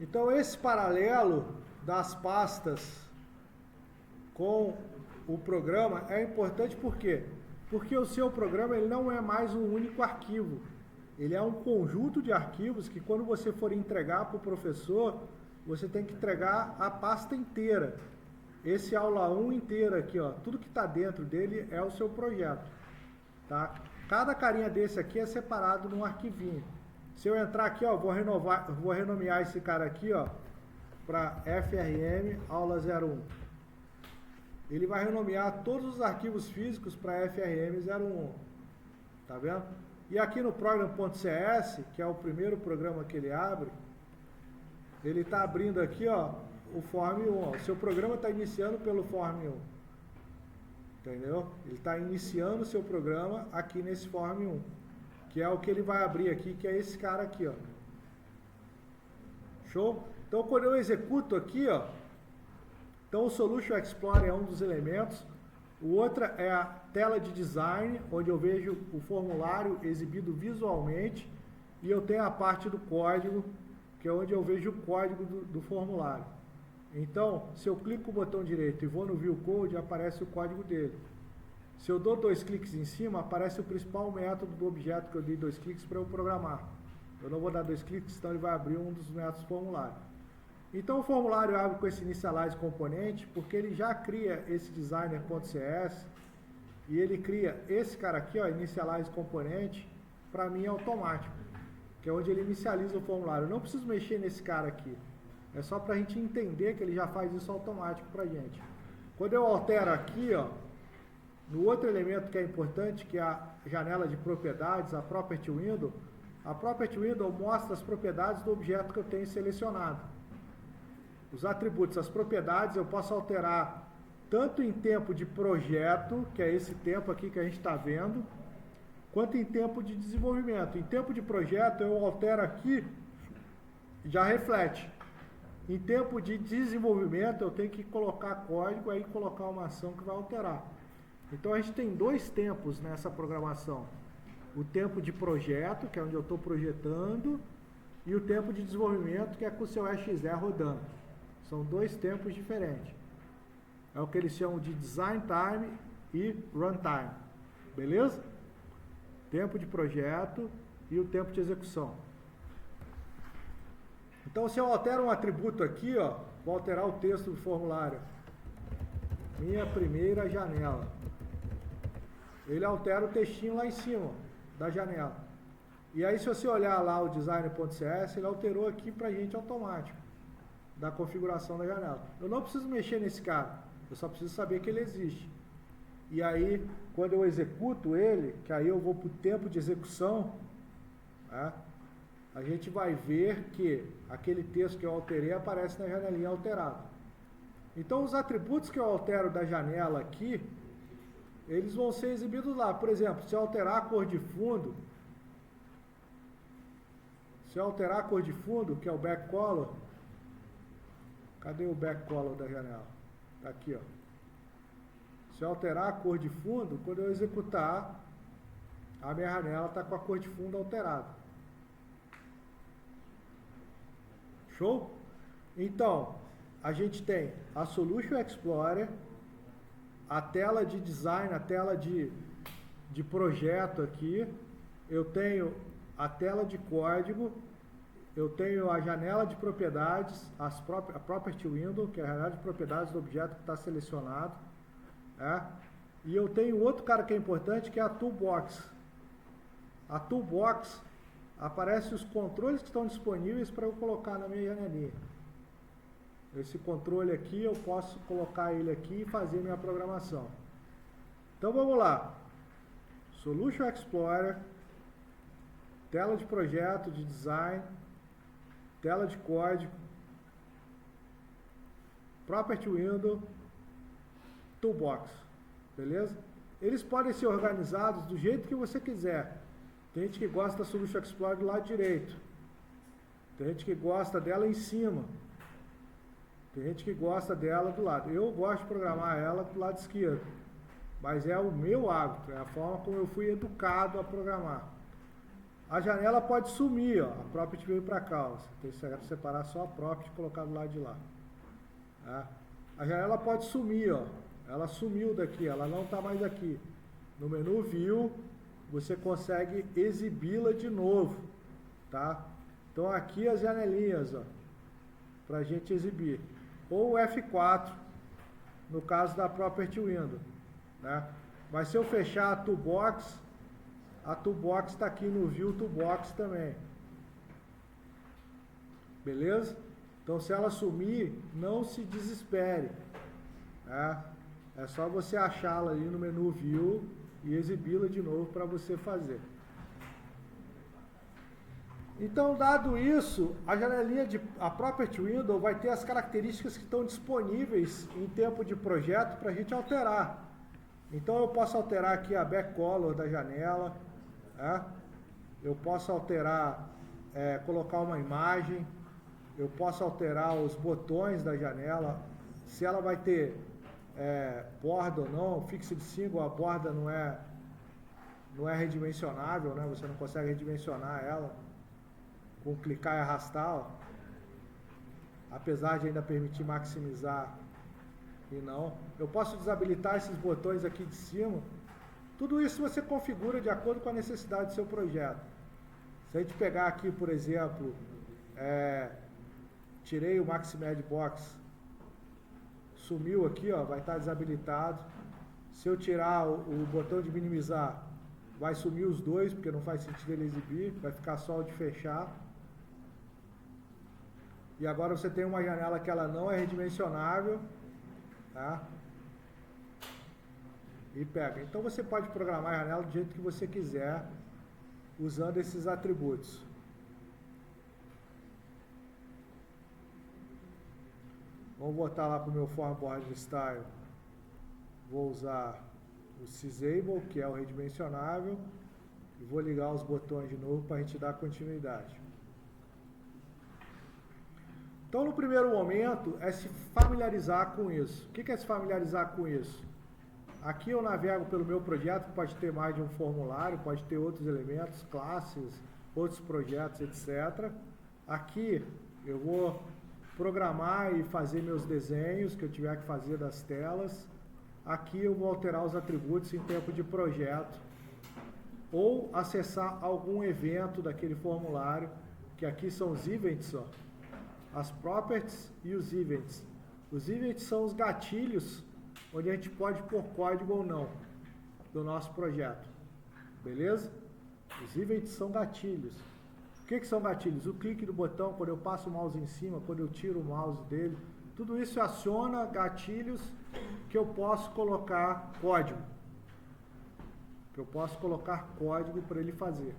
Então esse paralelo das pastas com o programa é importante por quê? Porque o seu programa ele não é mais um único arquivo. Ele é um conjunto de arquivos que quando você for entregar para o professor, você tem que entregar a pasta inteira. Esse aula 1 inteiro aqui, ó, tudo que está dentro dele é o seu projeto. Tá? Cada carinha desse aqui é separado num arquivinho. Se eu entrar aqui, ó, vou renomear esse cara aqui, ó, para FRM aula 01. Ele vai renomear todos os arquivos físicos para FRM 01. Tá vendo? E aqui no program.cs, que é o primeiro programa que ele abre, ele está abrindo aqui, ó, o Form 1. Ó. O seu programa está iniciando pelo Form 1. Entendeu? Ele está iniciando o seu programa aqui nesse Form 1. Que é o que ele vai abrir aqui, que é esse cara aqui, ó. Show? Então, quando eu executo aqui, ó, então o Solution Explorer é um dos elementos. O outro é a tela de design, onde eu vejo o formulário exibido visualmente. E eu tenho a parte do código, que é onde eu vejo o código do formulário. Então, se eu clico com o botão direito e vou no View Code, aparece o código dele. Se eu dou 2 cliques em cima, aparece o principal método do objeto que eu dei 2 cliques para eu programar. Eu não vou dar 2 cliques, senão ele vai abrir um dos métodos do formulário. Então o formulário abre com esse initialize componente, porque ele já cria esse designer.cs e ele cria esse cara aqui, ó, initialize componente, para mim é automático, que é onde ele inicializa o formulário. Eu não preciso mexer nesse cara aqui. É só para a gente entender que ele já faz isso automático para a gente. Quando eu altero aqui, ó, no outro elemento que é importante, que é a janela de propriedades, a Property Window mostra as propriedades do objeto que eu tenho selecionado. Os atributos, as propriedades, eu posso alterar tanto em tempo de projeto, que é esse tempo aqui que a gente está vendo, quanto em tempo de desenvolvimento. Em tempo de projeto, eu altero aqui e já reflete. Em tempo de desenvolvimento, eu tenho que colocar código e colocar uma ação que vai alterar. Então, a gente tem 2 tempos nessa programação. O tempo de projeto, que é onde eu estou projetando, e o tempo de desenvolvimento, que é com o seu exe rodando. São 2 tempos diferentes. É o que eles chamam de design time e runtime. Beleza? Tempo de projeto e o tempo de execução. Então, se eu altero um atributo aqui, ó, vou alterar o texto do formulário. Minha primeira janela. Ele altera o textinho lá em cima da janela. E aí, se você olhar lá o designer.cs, ele alterou aqui pra gente automático, da configuração da janela. Eu não preciso mexer nesse cara, eu só preciso saber que ele existe. E aí, quando eu executo ele, que aí eu vou para o tempo de execução, né, a gente vai ver que aquele texto que eu alterei aparece na janelinha alterado. Então, os atributos que eu altero da janela aqui, eles vão ser exibidos lá. Por exemplo, se eu alterar a cor de fundo, que é o back color, cadê o back color da janela? Está aqui, ó. Se eu alterar a cor de fundo, quando eu executar, a minha janela está com a cor de fundo alterada. Show? Então, a gente tem a Solution Explorer, a tela de design, a tela de projeto aqui, eu tenho a tela de código, eu tenho a janela de propriedades, a Property Window, que é a janela de propriedades do objeto que está selecionado, né? E eu tenho outro cara que é importante, que é a Toolbox. A Toolbox aparece os controles que estão disponíveis para eu colocar na minha janelinha. Esse controle aqui, eu posso colocar ele aqui e fazer minha programação. Então vamos lá. Solution Explorer, tela de projeto, de design, tela de código, Property Window, Toolbox. Beleza? Eles podem ser organizados do jeito que você quiser. Tem gente que gosta da Solution Explorer do lado direito. Tem gente que gosta dela em cima. Tem gente que gosta dela do lado. Eu gosto de programar ela do lado esquerdo. Mas é o meu hábito, é a forma como eu fui educado a programar. A janela pode sumir, ó. A property veio para cá, ó. Você tem que separar só a property e colocar do lado de lá. Tá? A janela pode sumir, ó. Ela sumiu daqui, ela não está mais aqui. No menu View, você consegue exibi-la de novo, tá? Então aqui as janelinhas, ó, para a gente exibir. Ou o F4, no caso da Property Window, né? Mas se eu fechar a Toolbox está aqui no View Toolbox também. Beleza? Então se ela sumir, não se desespere, né? É só você achá-la ali no menu View e exibi-la de novo para você fazer. Então, dado isso, a janelinha a Property Window vai ter as características que estão disponíveis em tempo de projeto para a gente alterar. Então, eu posso alterar aqui a backcolor da janela, né? Eu posso alterar, colocar uma imagem, eu posso alterar os botões da janela, se ela vai ter borda ou não, fixed symbol, a borda não é redimensionável, né? Você não consegue redimensionar ela com clicar e arrastar, ó. Apesar de ainda permitir maximizar e não. Eu posso desabilitar esses botões aqui de cima. Tudo isso você configura de acordo com a necessidade do seu projeto. Se a gente pegar aqui, por exemplo, tirei o Maximed Box, sumiu aqui, ó, vai estar desabilitado. Se eu tirar o botão de minimizar, vai sumir os dois, porque não faz sentido ele exibir, vai ficar só o de fechar. E agora você tem uma janela que ela não é redimensionável, tá? E pega. Então você pode programar a janela do jeito que você quiser, usando esses atributos. Vamos voltar lá para o meu Form Border Style. Vou usar o Sysable, que é o redimensionável, e vou ligar os botões de novo para a gente dar continuidade. Então, no primeiro momento, é se familiarizar com isso. O que é se familiarizar com isso? Aqui eu navego pelo meu projeto, que pode ter mais de um formulário, pode ter outros elementos, classes, outros projetos, etc. Aqui eu vou programar e fazer meus desenhos que eu tiver que fazer das telas. Aqui eu vou alterar os atributos em tempo de projeto ou acessar algum evento daquele formulário, que aqui são os events, ó, as properties e os events. Os events são os gatilhos onde a gente pode pôr código ou não do nosso projeto, beleza? Os events são gatilhos. O que são gatilhos? O clique do botão, quando eu passo o mouse em cima, quando eu tiro o mouse dele, tudo isso aciona gatilhos que eu posso colocar código. Para ele fazer.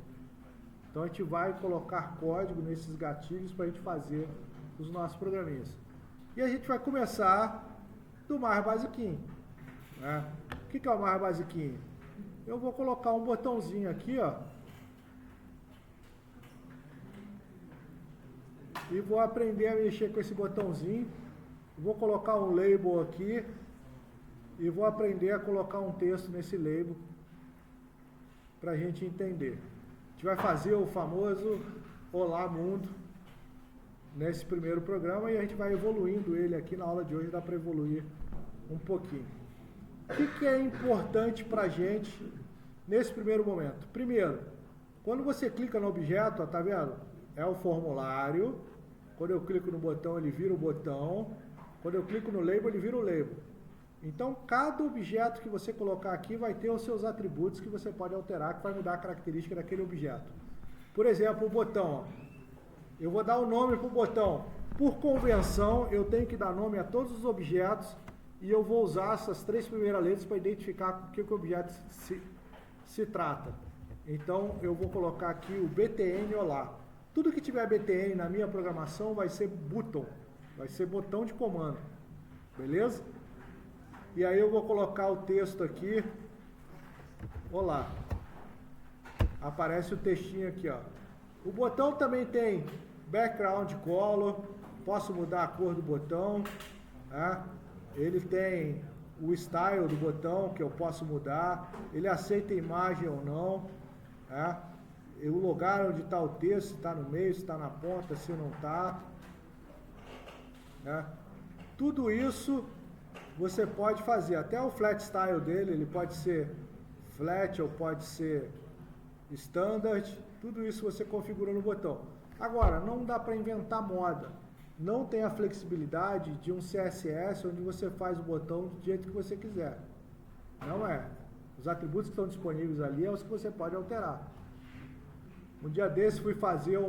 Então a gente vai colocar código nesses gatilhos para a gente fazer os nossos programinhas. E a gente vai começar do mais basiquinho, né? O que é o mais basiquinho? Eu vou colocar um botãozinho aqui, ó, e vou aprender a mexer com esse botãozinho. Vou colocar um label aqui e vou aprender a colocar um texto nesse label para a gente entender. A gente vai fazer o famoso Olá Mundo nesse primeiro programa e a gente vai evoluindo ele aqui. Na aula de hoje dá para evoluir um pouquinho. O que é importante para a gente nesse primeiro momento? Primeiro, quando você clica no objeto, ó, tá vendo? É o formulário. Quando eu clico no botão, ele vira o botão. Quando eu clico no label, ele vira o label. Então, cada objeto que você colocar aqui vai ter os seus atributos que você pode alterar, que vai mudar a característica daquele objeto. Por exemplo, o botão, ó. Eu vou dar o nome para o botão. Por convenção, eu tenho que dar nome a todos os objetos e eu vou usar essas 3 primeiras letras para identificar com que o objeto se trata. Então, eu vou colocar aqui o BTN Olá. Tudo que tiver BTN na minha programação vai ser button, vai ser botão de comando, beleza? E aí eu vou colocar o texto aqui, Olá. Aparece o textinho aqui, ó. O botão também tem background color, posso mudar a cor do botão, né? Ele tem o style do botão que eu posso mudar, ele aceita imagem ou não, né? o lugar onde está o texto, se está no meio, se está na ponta, se não está. Né? Tudo isso você pode fazer. Até o flat style dele, ele pode ser flat ou pode ser standard. Tudo isso você configura no botão. Agora, não dá para inventar moda. Não tem a flexibilidade de um CSS onde você faz o botão do jeito que você quiser. Não é. Os atributos que estão disponíveis ali é os que você pode alterar. Um dia desse fui fazer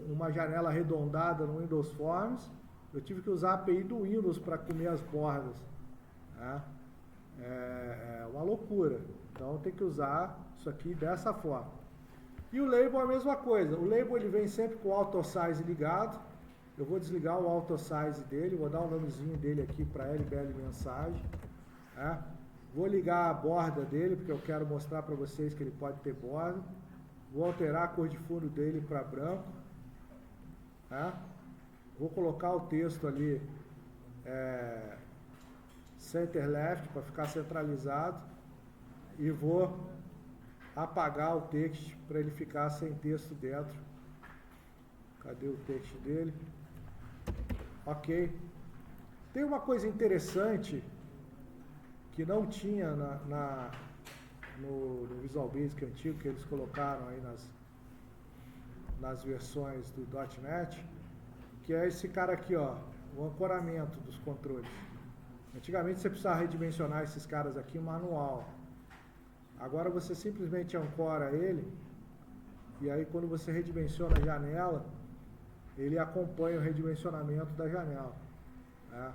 uma janela arredondada no Windows Forms. Eu tive que usar a API do Windows para comer as bordas. Né? É uma loucura. Então tem que usar isso aqui dessa forma. E o label é a mesma coisa. O label ele vem sempre com o auto size ligado. Eu vou desligar o auto size dele, vou dar um nomezinho dele aqui para LBL mensagem. Né? Vou ligar a borda dele, porque eu quero mostrar para vocês que ele pode ter borda. Vou alterar a cor de fundo dele para branco. Né? Vou colocar o texto ali center left para ficar centralizado. E vou apagar o text para ele ficar sem texto dentro. Cadê o texto dele? Ok. Tem uma coisa interessante que não tinha no Visual Basic antigo, que eles colocaram aí nas versões do .NET, que é esse cara aqui, ó, o ancoramento dos controles. Antigamente você precisava redimensionar esses caras aqui manual. Agora você simplesmente ancora ele, e aí quando você redimensiona a janela, ele acompanha o redimensionamento da janela. Né?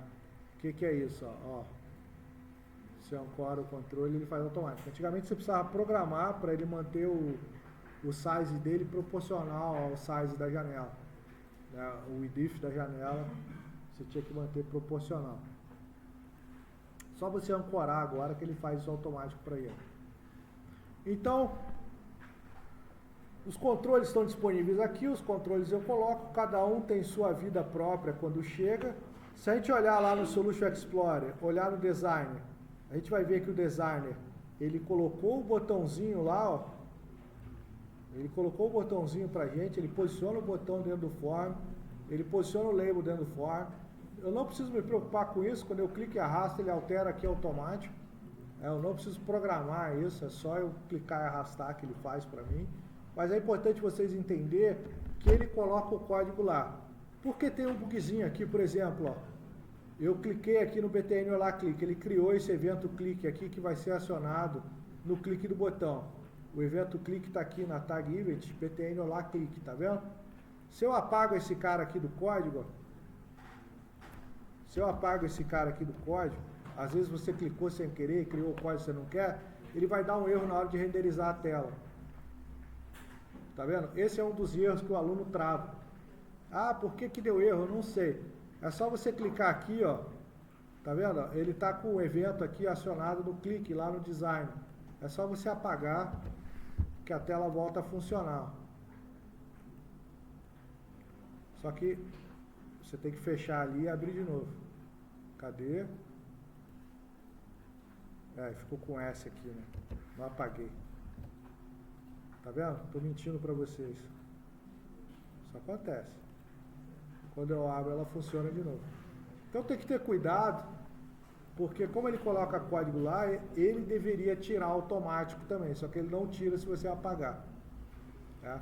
O que é isso? Ó? Você ancora o controle, ele faz automático. Antigamente você precisava programar para ele manter o size dele proporcional ao size da janela. Né? O width da janela você tinha que manter proporcional. Só você ancorar agora que ele faz isso automático para ele. Então, os controles estão disponíveis aqui, os controles eu coloco, cada um tem sua vida própria quando chega. Se a gente olhar lá no Solution Explorer, olhar no Designer, a gente vai ver que o Designer, ele colocou o botãozinho lá, ó, ele colocou o botãozinho pra gente, ele posiciona o botão dentro do form, ele posiciona o label dentro do form. Eu não preciso me preocupar com isso, quando eu clico e arrasto, ele altera aqui automático. Eu não preciso programar isso, é só eu clicar e arrastar que ele faz para mim. Mas é importante vocês entenderem que ele coloca o código lá. Porque tem um bugzinho aqui, por exemplo, ó, eu cliquei aqui no BTN Olá Clique, ele criou esse evento clique aqui que vai ser acionado no clique do botão. O evento clique está aqui na tag event, BTN Olá Clique, tá vendo? Se eu apago esse cara aqui do código, ó, se eu apago esse cara aqui do código, às vezes você clicou sem querer, criou o código que você não quer, ele vai dar um erro na hora de renderizar a tela. Tá vendo? Esse é um dos erros que o aluno trava. Ah, por que deu erro? Eu não sei. É só você clicar aqui, ó. Tá vendo? Ele tá com o evento aqui acionado no clique lá no design. É só você apagar que a tela volta a funcionar. Só que você tem que fechar ali e abrir de novo. Cadê? Ficou com S aqui, né? Não apaguei. Tá vendo? Tô mentindo pra vocês. Isso acontece. Quando eu abro, ela funciona de novo. Então tem que ter cuidado, porque como ele coloca código lá, ele deveria tirar automático também, só que ele não tira se você apagar. Tá?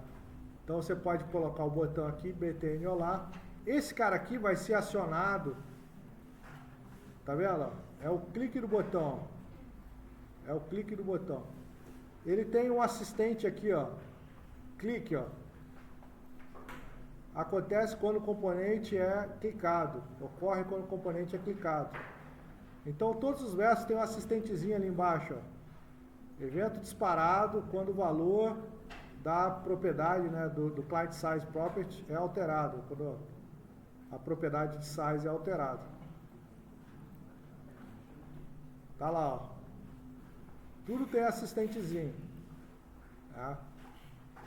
Então você pode colocar o botão aqui, BTN Olá. Esse cara aqui vai ser acionado. Tá vendo? É o clique do botão. É o clique do botão. Ele tem um assistente aqui, ó. Clique, ó. Acontece quando o componente é clicado. Ocorre quando o componente é clicado. Então todos os versos tem um assistentezinho ali embaixo, ó. Evento disparado quando o valor da propriedade, né, do client size property é alterado. Quando a propriedade de size é alterada. Tá lá, ó. Tudo tem assistentezinho. Tá?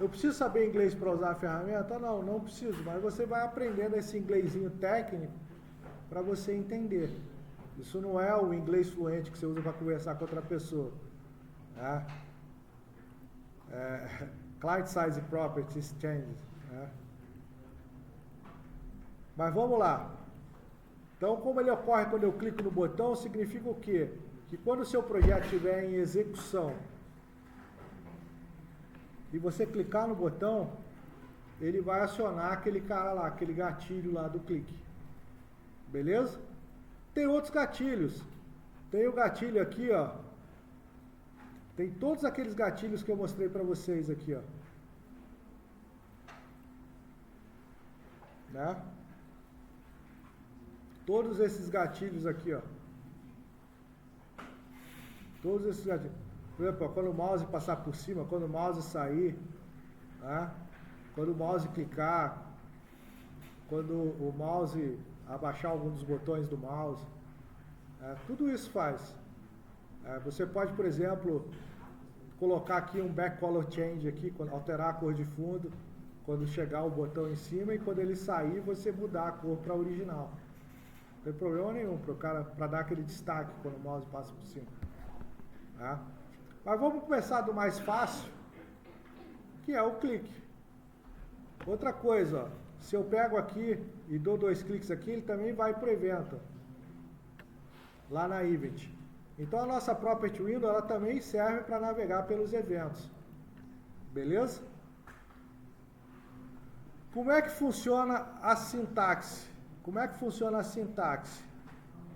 Eu preciso saber inglês para usar a ferramenta? Não, não preciso, mas você vai aprendendo esse inglesinho técnico para você entender. Isso não é o inglês fluente que você usa para conversar com outra pessoa. Tá? Client Size Properties Changes. Né? Mas vamos lá. Então, como ele ocorre quando eu clico no botão, significa o quê? Que quando o seu projeto estiver em execução e você clicar no botão, ele vai acionar aquele cara lá, aquele gatilho lá do clique. Beleza? Tem outros gatilhos. Tem o gatilho aqui, ó. Tem todos aqueles gatilhos que eu mostrei para vocês aqui, ó. Né? Todos esses gatilhos aqui, ó. Todos esses gatilhos. Por exemplo, quando o mouse passar por cima, quando o mouse sair, né? Quando o mouse clicar, quando o mouse abaixar algum dos botões do mouse, tudo isso faz. Você pode, por exemplo, colocar aqui um back color change aqui, alterar a cor de fundo, quando chegar o botão em cima, e quando ele sair, você mudar a cor para a original. Não tem problema nenhum para dar aquele destaque quando o mouse passa por cima. Tá? Mas vamos começar do mais fácil, que é o clique. Outra coisa, ó, se eu pego aqui e dou 2 cliques aqui, ele também vai para o evento, lá na Event. Então a nossa Property Window, ela também serve para navegar pelos eventos. Beleza? Como é que funciona a sintaxe? Como é que funciona a sintaxe?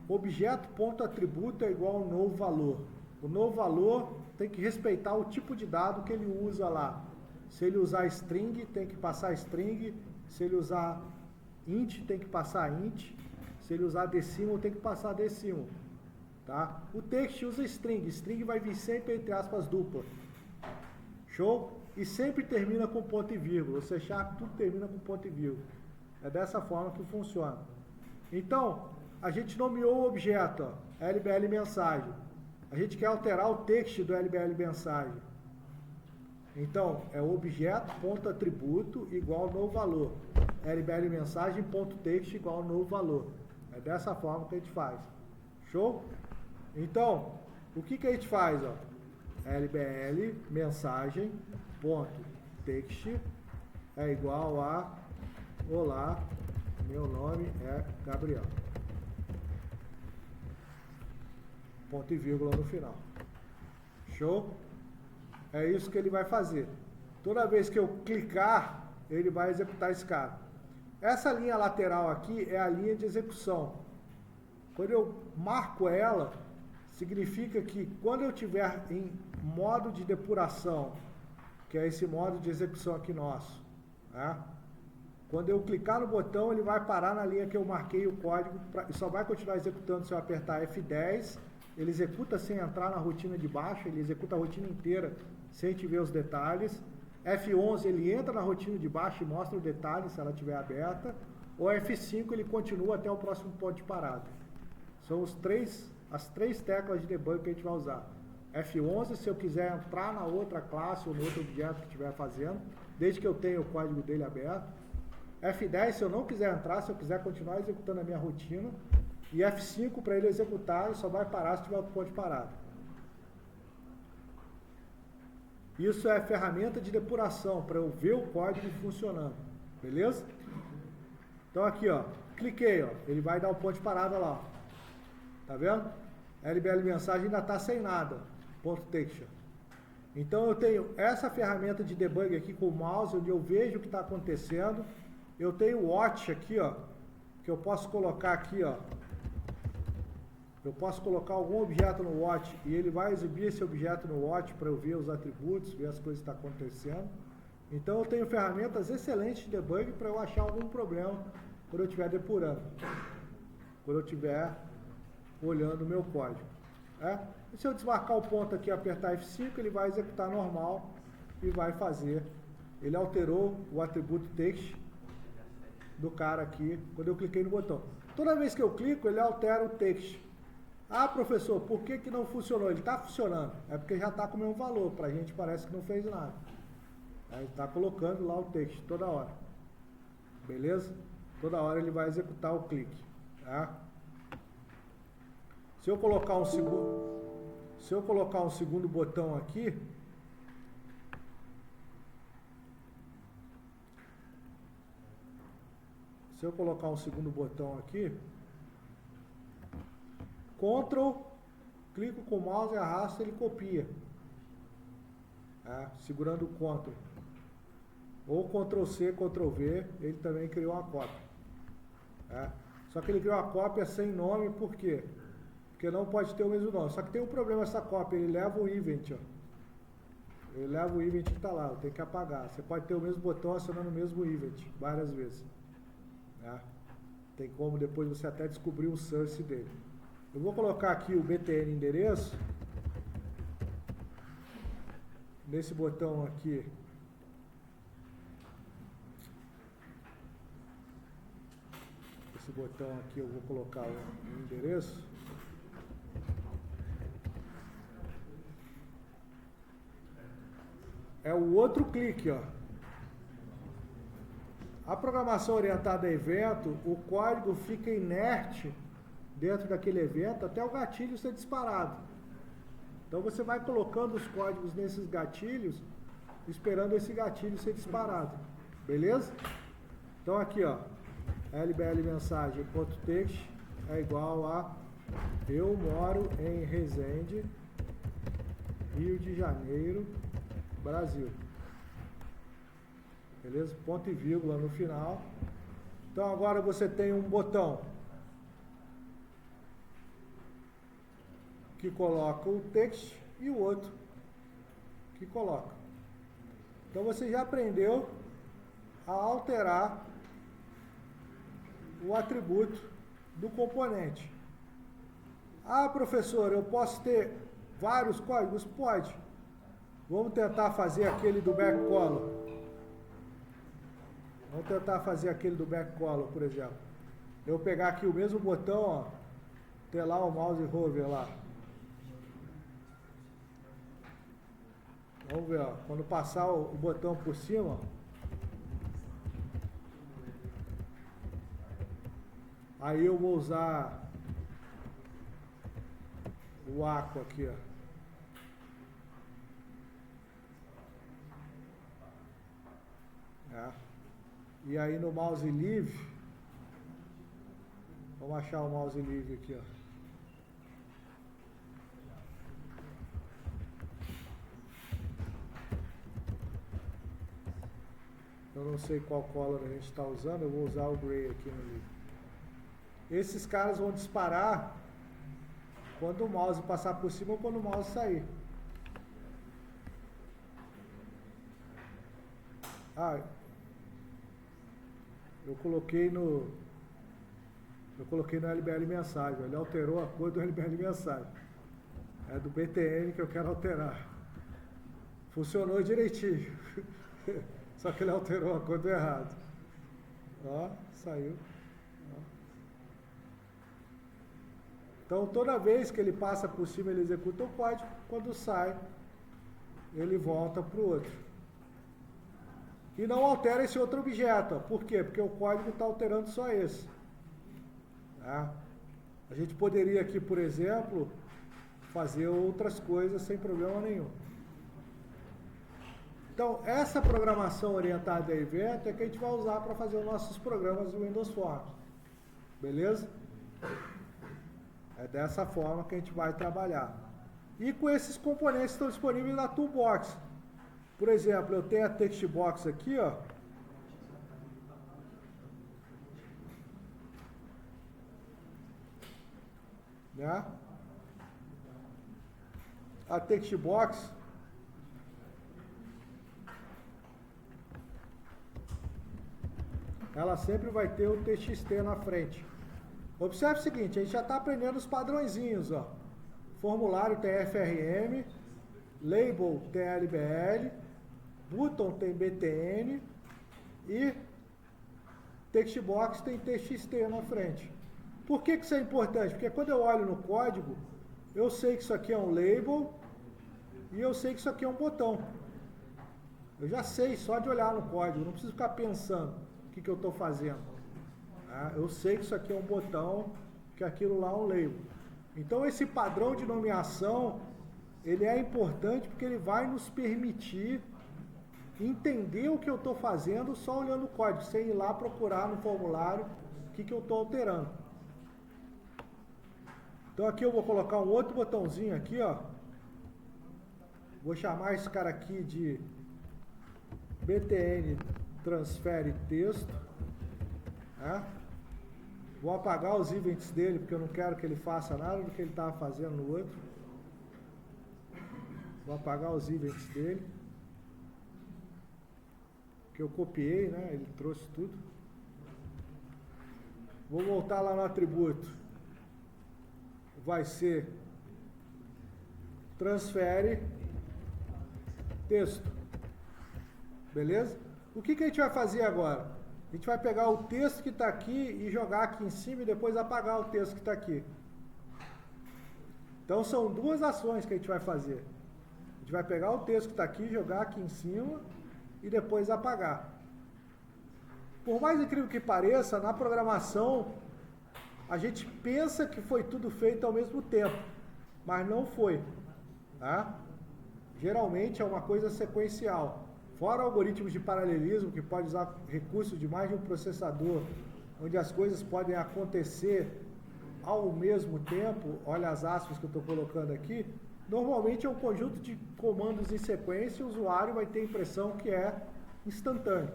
Objeto.atributo é igual ao novo valor. O novo valor tem que respeitar o tipo de dado que ele usa lá. Se ele usar string, tem que passar string. Se ele usar int, tem que passar int. Se ele usar decimal, tem que passar decimal. Tá? O text usa string. String vai vir sempre entre aspas dupla. Show? E sempre termina com ponto e vírgula. O C# tudo termina com ponto e vírgula. É dessa forma que funciona. Então, a gente nomeou o objeto, ó, LBL mensagem. A gente quer alterar o text do LBL mensagem. Então, é objeto.atributo igual ao novo valor. LBL mensagem.text igual ao novo valor. É dessa forma que a gente faz. Show? Então, o que a gente faz? Ó? LBL mensagem.text é igual a olá, meu nome é Gabriel. Ponto e vírgula no final. Show? É isso que ele vai fazer. Toda vez que eu clicar, ele vai executar esse cara. Essa linha lateral aqui é a linha de execução. Quando eu marco ela, significa que quando eu tiver em modo de depuração, que é esse modo de execução aqui nosso, né? Quando eu clicar no botão, ele vai parar na linha que eu marquei o código e só vai continuar executando se eu apertar F10. Ele executa sem entrar na rotina de baixo, ele executa a rotina inteira sem te ver os detalhes. F11 ele entra na rotina de baixo e mostra o detalhe se ela estiver aberta. Ou F5 ele continua até o próximo ponto de parada. São as três teclas de debug que a gente vai usar. F11 se eu quiser entrar na outra classe ou no outro objeto que estiver fazendo, desde que eu tenha o código dele aberto. F10 se eu não quiser entrar, se eu quiser continuar executando a minha rotina. E F5 para ele executar, ele só vai parar se tiver o ponto de parada. Isso é ferramenta de depuração, para eu ver o código funcionando. Beleza? Então aqui, ó, cliquei, ó, ele vai dar o ponto de parada lá. Ó. Tá vendo? LBL mensagem ainda está sem nada. Ponto texture. Então eu tenho essa ferramenta de debug aqui com o mouse, onde eu vejo o que está acontecendo. Eu tenho o watch aqui, ó, que eu posso colocar aqui, ó. Eu posso colocar algum objeto no watch e ele vai exibir esse objeto no watch para eu ver os atributos, ver as coisas que estão acontecendo. Então eu tenho ferramentas excelentes de debug para eu achar algum problema quando eu estiver depurando. Quando eu estiver olhando o meu código. E se eu desmarcar o ponto aqui e apertar F5, ele vai executar normal e vai fazer. Ele alterou o atributo text do cara aqui quando eu cliquei no botão. Toda vez que eu clico, ele altera o text. Ah, professor, por que não funcionou? Ele está funcionando. É porque já está com o mesmo valor. Para a gente parece que não fez nada. Ele está colocando lá o texto toda hora. Beleza? Toda hora ele vai executar o clique. Tá? Se eu colocar um segundo botão aqui, Se eu colocar um segundo botão aqui, Ctrl, clico com o mouse e arrasto, ele copia. Segurando o Ctrl. Ou Ctrl C, Ctrl V, ele também criou uma cópia. Só que ele criou uma cópia sem nome, por quê? Porque não pode ter o mesmo nome. Só que tem um problema essa cópia, ele leva o event, ó. Ele leva o event que está lá, tem que apagar. Você pode ter o mesmo botão acionando o mesmo event, várias vezes. Tem como depois você até descobrir o source dele. Eu vou colocar aqui o btn endereço. Nesse botão aqui. Esse botão aqui eu vou colocar o endereço. É o outro clique, ó. A programação orientada a evento, o código fica inerte dentro daquele evento até o gatilho ser disparado. Então você vai colocando os códigos nesses gatilhos, esperando esse gatilho ser disparado. Beleza? Então aqui, ó, lblmensagem.text é igual a eu moro em Resende, Rio de Janeiro, Brasil. Beleza? Ponto e vírgula no final. Então agora você tem um botão que coloca o text e o outro que coloca. Então você já aprendeu a alterar o atributo do componente. Ah, professor, eu posso ter vários códigos? Pode. Vamos tentar fazer aquele do backcolor. Vamos tentar fazer aquele do backcolor, por exemplo. Eu pegar aqui o mesmo botão, ó, ter lá o mouse hover lá. Vamos ver, ó, quando passar o botão por cima, ó, aí eu vou usar o Aqua aqui, ó. E aí no mouse livre, vamos achar o mouse livre aqui, ó. Eu não sei qual color a gente está usando, eu vou usar o gray aqui no livro. Esses caras vão disparar quando o mouse passar por cima ou quando o mouse sair. Eu coloquei no LBL mensagem, ele alterou a cor do LBL mensagem. É do BTN que eu quero alterar. Funcionou direitinho. Só que ele alterou a cor do errado. Ó, saiu. Ó. Então toda vez que ele passa por cima, ele executa o código, quando sai, ele volta para o outro. E não altera esse outro objeto. Ó. Por quê? Porque o código está alterando só esse. Tá? A gente poderia aqui, por exemplo, fazer outras coisas sem problema nenhum. Então, essa programação orientada a evento é que a gente vai usar para fazer os nossos programas do Windows Forms. Beleza? É dessa forma que a gente vai trabalhar. E com esses componentes que estão disponíveis na Toolbox. Por exemplo, eu tenho a Textbox aqui, ó. Né? A Textbox ela sempre vai ter o TXT na frente. Observe o seguinte, a gente já está aprendendo os padrõezinhos, ó. Formulário tem FRM, Label tem LBL, Button tem BTN e Textbox tem TXT na frente. Por que isso é importante? Porque quando eu olho no código, eu sei que isso aqui é um label e eu sei que isso aqui é um botão. Eu já sei só de olhar no código, não preciso ficar pensando o que eu estou fazendo. Eu sei que isso aqui é um botão, que aquilo lá é um label. Então esse padrão de nomeação, ele é importante porque ele vai nos permitir entender o que eu estou fazendo só olhando o código, sem ir lá procurar no formulário o que eu estou alterando. Então aqui eu vou colocar um outro botãozinho aqui, ó. Vou chamar esse cara aqui de btn transfere texto. Né? Vou apagar os events dele, porque eu não quero que ele faça nada do que ele estava fazendo no outro. Vou apagar os events dele. Que eu copiei, né? Ele trouxe tudo. Vou voltar lá no atributo. Vai ser transfere texto. Beleza? O que a gente vai fazer agora? A gente vai pegar o texto que está aqui e jogar aqui em cima e depois apagar o texto que está aqui. Então são duas ações que a gente vai fazer. A gente vai pegar o texto que está aqui, jogar aqui em cima e depois apagar. Por mais incrível que pareça, na programação a gente pensa que foi tudo feito ao mesmo tempo, mas não foi. Tá? Geralmente é uma coisa sequencial. Fora algoritmos de paralelismo, que pode usar recursos de mais de um processador, onde as coisas podem acontecer ao mesmo tempo, olha as aspas que eu estou colocando aqui, normalmente é um conjunto de comandos em sequência e o usuário vai ter a impressão que é instantâneo.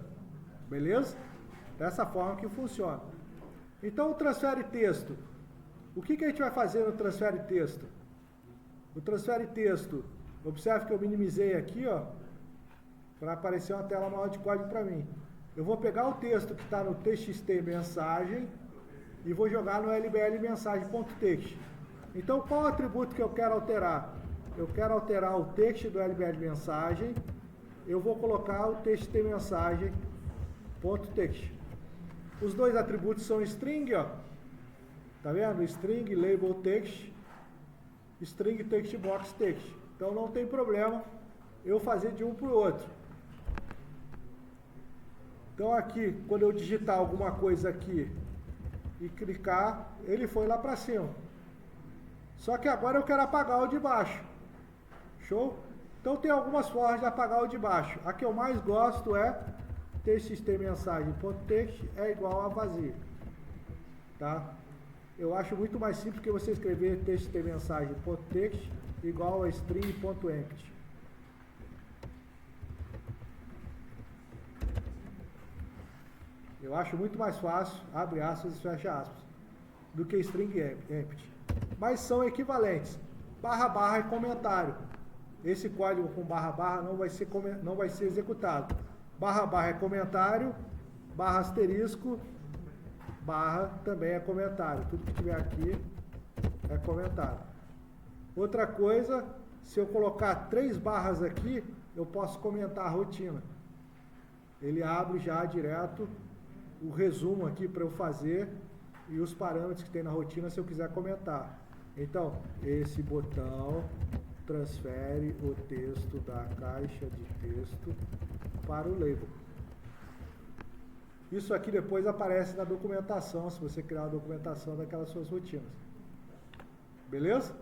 Beleza? Dessa forma que funciona. Então, o transfere texto. O que a gente vai fazer no transfere texto? O transfere texto, observe que eu minimizei aqui, ó, para aparecer uma tela maior de código para mim. Eu vou pegar o texto que está no txt mensagem e vou jogar no lbl mensagem.txt. Então, qual atributo que eu quero alterar? Eu quero alterar o text do lbl mensagem. Eu vou colocar o txt mensagem.txt. Os dois atributos são string, ó. Tá vendo? String label text, string text box text. Então não tem problema eu fazer de um para o outro. Então aqui, quando eu digitar alguma coisa aqui e clicar, ele foi lá para cima. Só que agora eu quero apagar o de baixo. Show? Então tem algumas formas de apagar o de baixo. A que eu mais gosto é txt mensagem.txt é igual a vazio. Tá? Eu acho muito mais simples que você escrever txt mensagem.txt igual a string.empty. Eu acho muito mais fácil, abre aspas e fecha aspas, do que string empty. Mas são equivalentes. Barra barra é comentário. Esse código com barra barra não vai ser executado. Barra barra é comentário, barra asterisco, barra também é comentário. Tudo que tiver aqui é comentário. Outra coisa, se eu colocar 3 barras aqui, eu posso comentar a rotina. Ele abre já direto o resumo aqui para eu fazer e os parâmetros que tem na rotina se eu quiser comentar. Então, esse botão transfere o texto da caixa de texto para o label. Isso aqui depois aparece na documentação, se você criar a documentação daquelas suas rotinas. Beleza?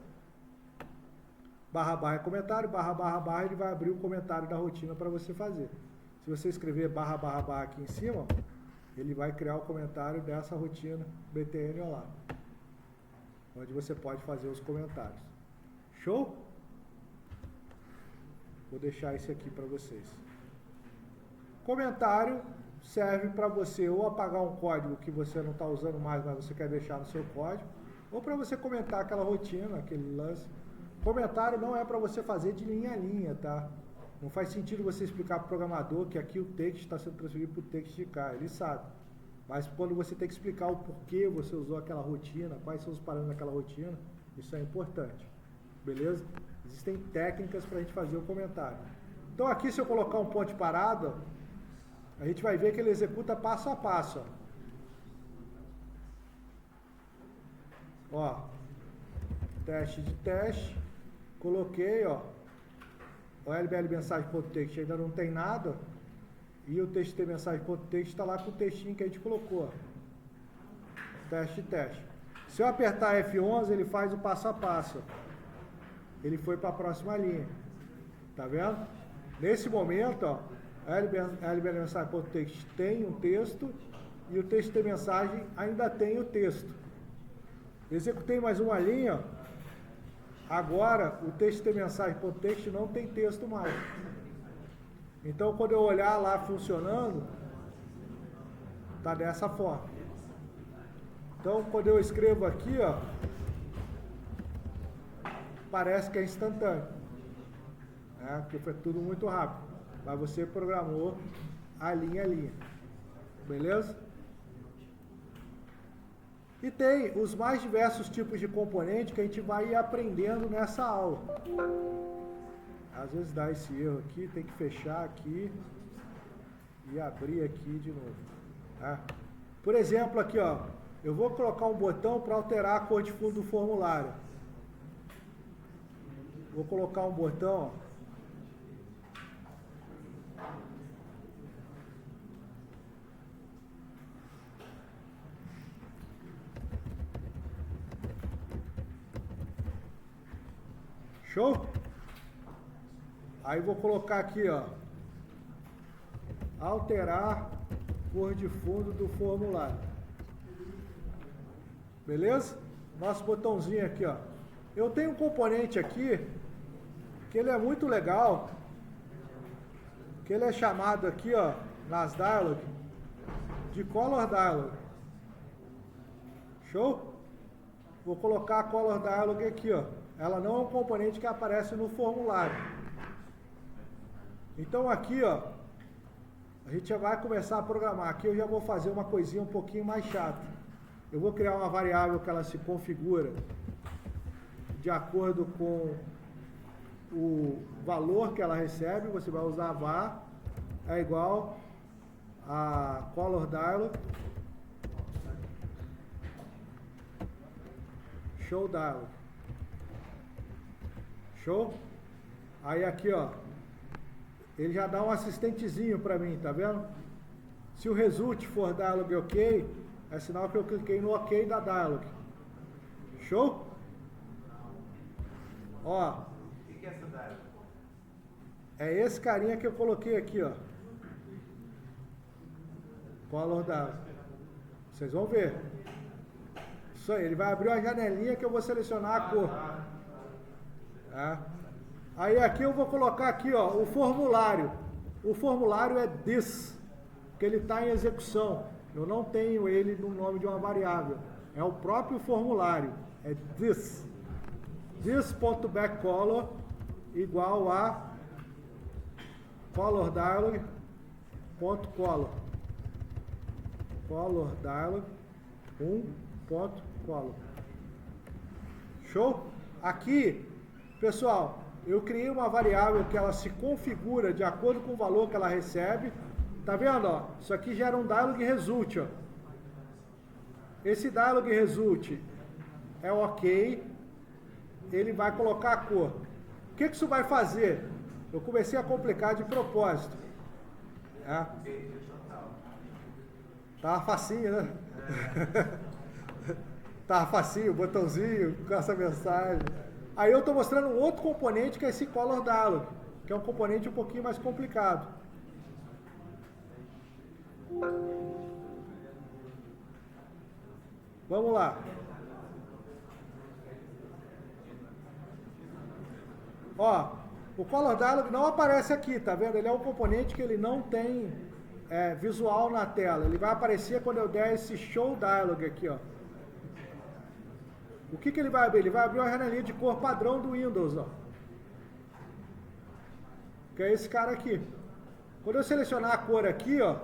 Barra barra é comentário, barra barra barra ele vai abrir o comentário da rotina para você fazer. Se você escrever barra barra barra aqui em cima, ele vai criar o comentário dessa rotina btn lá, onde você pode fazer os comentários. Show? Vou deixar esse aqui para vocês. Comentário serve para você ou apagar um código que você não está usando mais, mas você quer deixar no seu código, ou para você comentar aquela rotina, aquele lance. Comentário não é para você fazer de linha a linha, tá? Não faz sentido você explicar para o programador que aqui o texto está sendo transferido para o texto de cá, ele sabe. Mas quando você tem que explicar o porquê você usou aquela rotina, quais são os parâmetros daquela rotina, isso é importante. Beleza? Existem técnicas para a gente fazer o comentário. Então aqui, se eu colocar um ponto parado, a gente vai ver que ele executa passo a passo. Ó, teste de teste, coloquei, ó, o lbl mensagem.txt ainda não tem nada, e o txt mensagem.txt está lá com o textinho que a gente colocou. Ó. Teste de teste. Se eu apertar F11, ele faz o passo a passo. Ele foi para a próxima linha. Tá vendo? Nesse momento, ó, lbmensagem.text tem um texto e o texto de mensagem ainda tem o texto. Executei mais uma linha, agora o texto de mensagem.text não tem texto mais. Então, quando eu olhar lá funcionando, tá dessa forma. Então, quando eu escrevo aqui, ó, parece que é instantâneo, né? Porque foi tudo muito rápido. Mas você programou a linha a linha. Beleza? E tem os mais diversos tipos de componente que a gente vai ir aprendendo nessa aula. Às vezes dá esse erro aqui, tem que fechar aqui e abrir aqui de novo. Tá? Por exemplo, aqui, ó, eu vou colocar um botão para alterar a cor de fundo do formulário. Vou colocar um botão, ó. Show? Aí vou colocar aqui, ó, alterar cor de fundo do formulário. Beleza? Nosso botãozinho aqui, ó. Eu tenho um componente aqui que ele é muito legal, que ele é chamado aqui, ó, nas dialog, de color dialog. Show? Vou colocar a color dialog aqui, ó. Ela não é um componente que aparece no formulário. Então aqui, ó, a gente já vai começar a programar. Aqui eu já vou fazer uma coisinha um pouquinho mais chata. Eu vou criar uma variável que ela se configura de acordo com o valor que ela recebe. Você vai usar var, é igual a color dialog, show dialog. Show? Aí aqui, ó, ele já dá um assistentezinho para mim, tá vendo? Se o result for dialog ok, é sinal que eu cliquei no ok da dialog. Show? Ó. O que é essa dialog? É esse carinha que eu coloquei aqui, ó. Color dialog. Vocês vão ver. Isso aí, ele vai abrir uma janelinha que eu vou selecionar a cor. É. Aí aqui eu vou colocar aqui, ó, o formulário. O formulário é this, porque ele está em execução. Eu não tenho ele no nome de uma variável. É o próprio formulário. É this. This.backcolor igual a color dialog.color. Color dialog 1.color. Show? Aqui, pessoal, eu criei uma variável que ela se configura de acordo com o valor que ela recebe. Tá vendo, ó? Isso aqui gera um dialog result, ó. Esse dialog result é ok. Ele vai colocar a cor. O que isso vai fazer? Eu comecei a complicar de propósito. É. Tava facinho, né? Tava facinho, botãozinho com essa mensagem. Aí eu estou mostrando um outro componente que é esse color dialog, que é um componente um pouquinho mais complicado. Vamos lá. Ó, o color dialog não aparece aqui, tá vendo? Ele é um componente que ele não tem visual na tela. Ele vai aparecer quando eu der esse show dialog aqui, ó. O que ele vai abrir? Ele vai abrir uma janelinha de cor padrão do Windows, ó. Que é esse cara aqui. Quando eu selecionar a cor aqui, ó,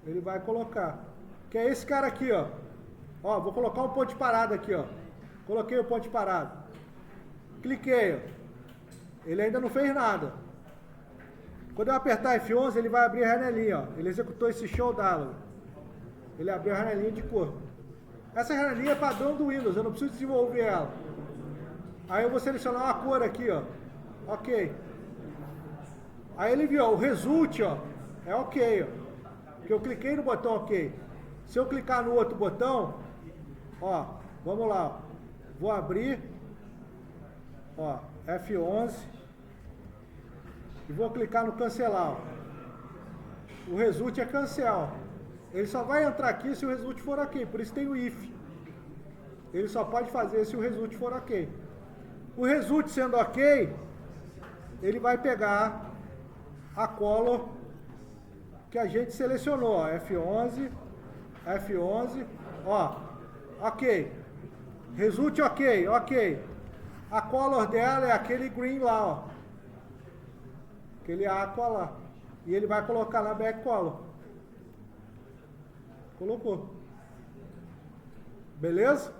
ele vai colocar. Que é esse cara aqui, ó. Ó, vou colocar um ponto de parada aqui, ó. Coloquei o ponto de parada. Cliquei, ó. Ele ainda não fez nada. Quando eu apertar F11, ele vai abrir a janelinha, ó. Ele executou esse show dialog. Ele abriu a janelinha de cor. Essa janelinha é padrão do Windows, eu não preciso desenvolver ela. Aí eu vou selecionar uma cor aqui, ó. Ok. Aí ele viu, ó, o result, ó, é ok, ó. Porque eu cliquei no botão ok. Se eu clicar no outro botão, ó, vamos lá, ó. Vou abrir, ó, F11. e vou clicar no cancelar. O result é cancel. Ele só vai entrar aqui se o result for ok, por isso tem o if. Ele só pode fazer se o result for ok. O result sendo ok, ele vai pegar a color que a gente selecionou, ó, F11, ó, ok. Result ok, ok. A color dela é aquele green lá, ó. Aquele aqua lá. E ele vai colocar na back color. Colocou. Beleza?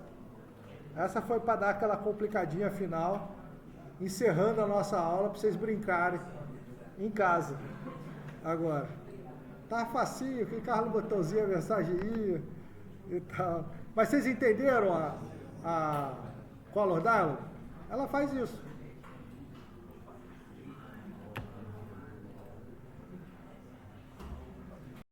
Essa foi para dar aquela complicadinha final, encerrando a nossa aula para vocês brincarem em casa. Agora, tá facinho, clicava no botãozinho, a mensagem ia e tal. Mas vocês entenderam a Color Dialog? Ela faz isso.